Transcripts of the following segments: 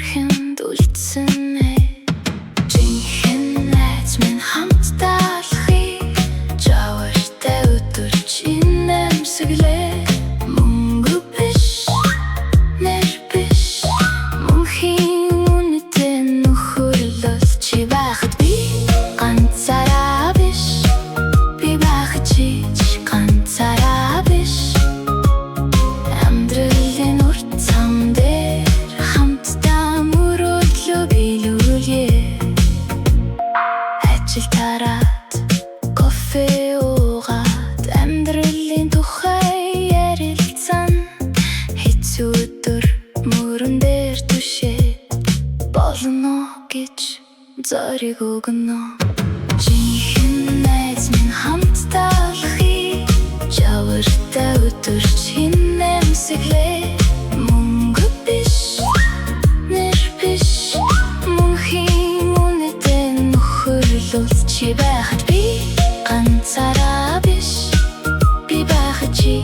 зүрхэнд үлдсэн жинхэнэ найз минь хамтдаа алхахыг жавартай өдөрч инээмсэглээ мөнгө биш нэр биш мөнхийн үнэтэй нөхөрлөл чи байхад би ганцаараа биш би байхад чи ганцаараа биш амьдралын урт зам дээр хамтдаа мөрөөдлөө биелүүлье ажил тараад кофе уугаад амьдралын тухай ярилцсан хэцүү өдөр мөрөн дээр түшээд болно гэж зориг өгнө жинхэнэ найз минь хамтдаа алхахыг жавартай өдөрч инээмсэглээ мөнгө биш нэр биш мөнхийн үнэтэй нөхөрлөл чи байхад би ганцаараа биш би байхад чи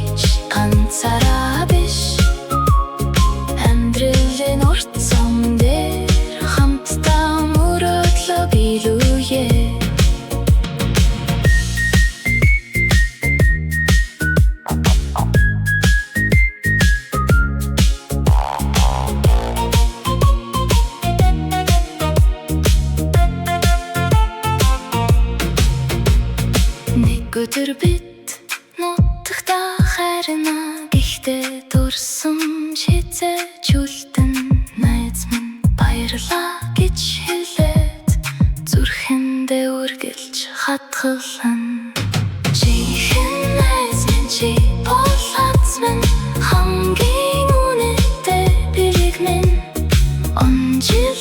ганцаараа биш амьдралын урт зам дээр хамтдаа мөрөөдлөө биелүүлье өдөр бид нутагтаа хайрна гэхдээ дурсан шийдэж үлдэн найз минь баярлаа гэж хэлээд зүрхэндээ үргэлж хатгална жинхэнэ найз минь чи болооц минь хамгийн үнэтэй бэлэг минь он жил